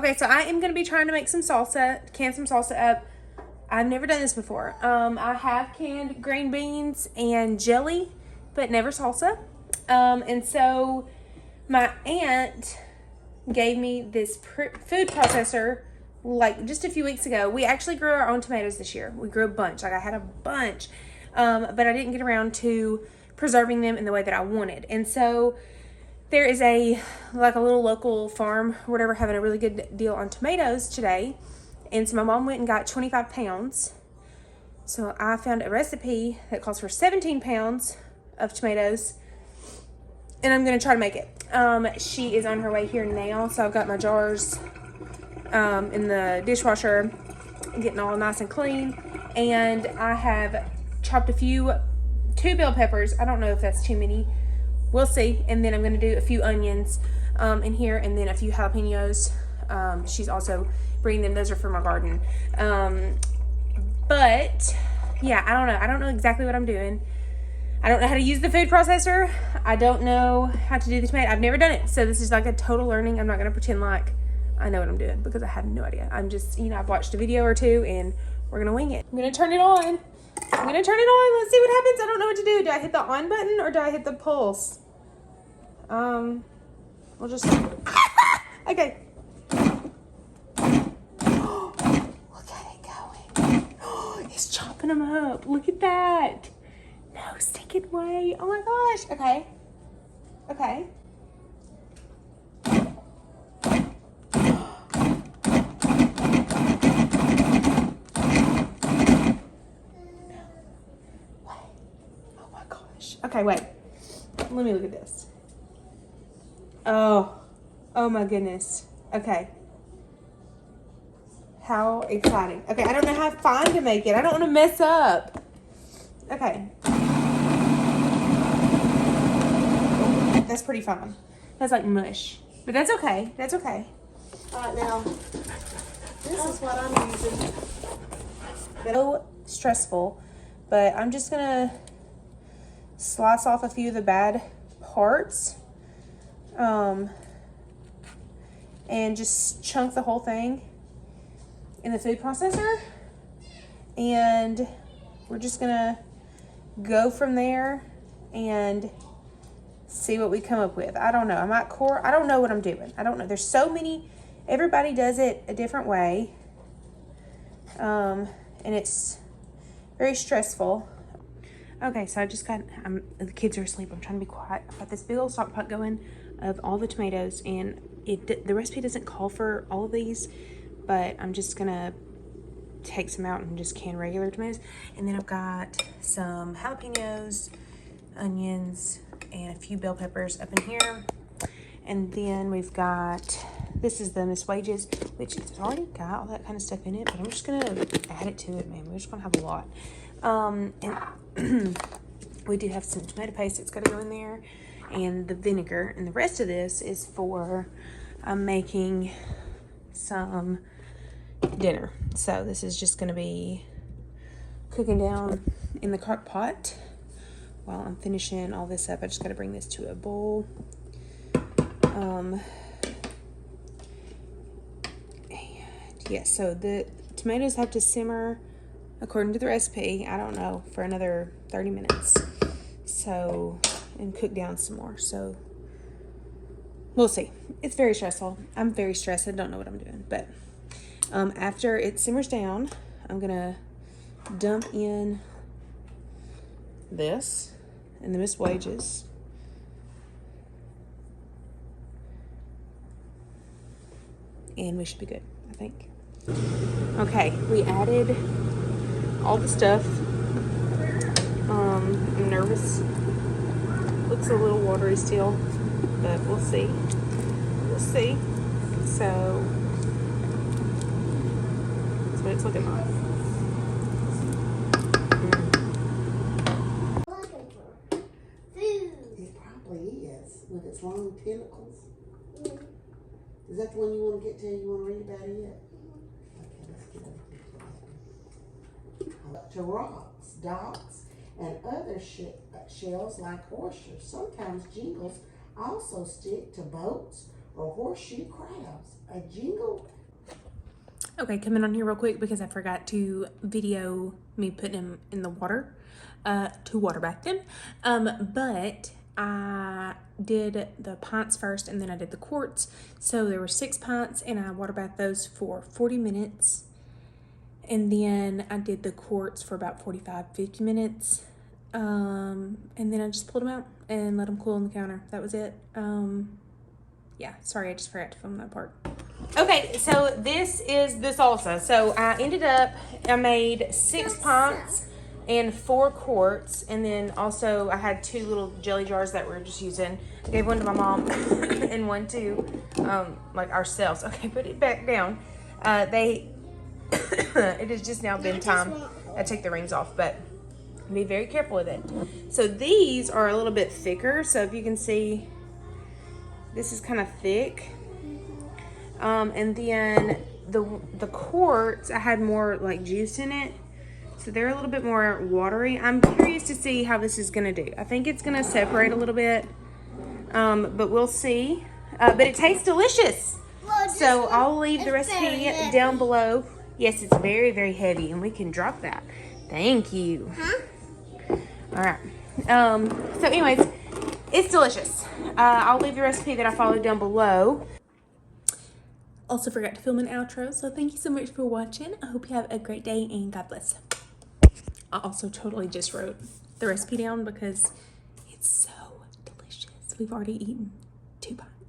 Okay, so I am going to be trying to make some salsa, can some salsa up. I've never done this before. I have canned green beans and jelly, but never salsa. And so my aunt gave me this food processor like just a few weeks ago. We actually grew our own tomatoes this year. We grew a bunch. Like I had a bunch, but I didn't get around to preserving them in the way that I wanted. And so there is a little local farm or whatever having a really good deal on tomatoes today. And so my mom went and got 25 pounds. So I found a recipe that calls for 17 pounds of tomatoes. And I'm going to try to make it. She is on her way here now. So I've got my jars in the dishwasher, getting all nice and clean. And I have chopped two bell peppers. I don't know if that's too many. We'll see. And then I'm going to do a few onions in here, and then a few jalapenos. She's also bringing them. Those are for my garden. But yeah, I don't know. I don't know exactly what I'm doing. I don't know how to use the food processor. I don't know how to do the tomato. I've never done it. So this is like a total learning. I'm not going to pretend like I know what I'm doing because I have no idea. I'm just, I've watched a video or two and we're going to wing it. I'm going to turn it on. Let's see what happens. I don't know what to do. Do I hit the on button or do I hit the pulse? We'll just, okay. Look at it going. It's chopping them up. Look at that. No stinking way. Oh my gosh. Okay. Okay. Okay, wait. Let me look at this. Oh my goodness. Okay. How exciting. Okay, I don't know how fine to make it. I don't want to mess up. Okay. That's pretty fine. That's like mush. But that's okay. That's okay. All right, now, this is what I'm using. So stressful, but I'm just going to slice off a few of the bad parts and just chunk the whole thing in the food processor, and we're just gonna go from there and see what we come up with. I don't know. I don't know what I'm doing. I don't know. There's so many. Everybody does it a different way, and it's very stressful. Okay, so I just got, the kids are asleep. I'm trying to be quiet. I've got this big old stock pot going of all the tomatoes, and the recipe doesn't call for all of these, but I'm just gonna take some out and just can regular tomatoes. And then I've got some jalapenos, onions, and a few bell peppers up in here. And then we've got, this is the Miss Wages, which it's already got all that kind of stuff in it, but I'm just gonna add it to it, man. We're just gonna have a lot. And we do have some tomato paste that's got to go in there, and the vinegar, and the rest of this is for making some dinner. So this is just going to be cooking down in the crock pot while I'm finishing all this up. I just got to bring this to a bowl. And yeah, so the tomatoes have to simmer according to the recipe, I don't know, for another 30 minutes. So, and cook down some more. So, we'll see. It's very stressful. I'm very stressed. I don't know what I'm doing. But after it simmers down, I'm going to dump in this and the Miss Wages. And we should be good, I think. Okay, we added all the stuff. I'm nervous. Looks a little watery still, but we'll see. We'll see. So that's what it's looking like. It probably is, with its long tentacles. Is that the one you want to get to? You want to read about it? Okay, let's get over to rocks, docks, and other shells like oysters. Sometimes jingles also stick to boats horseshoe crabs. A jingle. Okay, coming on here real quick because I forgot to video me putting them in the water to water bath them. But I did the pints first and then I did the quarts. So there were 6 pints and I water bathed those for 40 minutes. And then I did the quarts for about 45-50 minutes. And then I just pulled them out and let them cool on the counter. That was it. Yeah, sorry, I just forgot to film that part. Okay, so this is the salsa. So I made 6 pints and 4 quarts. And then also I had 2 little jelly jars that we're just using. I gave one to my mom and one to like ourselves. Okay, put it back down. It has just now been time. I take the rings off, but be very careful with it. So these are a little bit thicker. So if you can see, this is kind of thick. And then the quarts, I had more like juice in it. So they're a little bit more watery. I'm curious to see how this is gonna do. I think it's gonna separate a little bit, but we'll see. But it tastes delicious. So I'll leave the recipe down below. Yes, it's very, very heavy and we can drop that. Thank you. All right. So anyways, it's delicious. I'll leave the recipe that I followed down below. Also forgot to film an outro, so thank you so much for watching. I hope you have a great day and God bless. I also totally just wrote the recipe down because it's so delicious. We've already eaten 2 bites.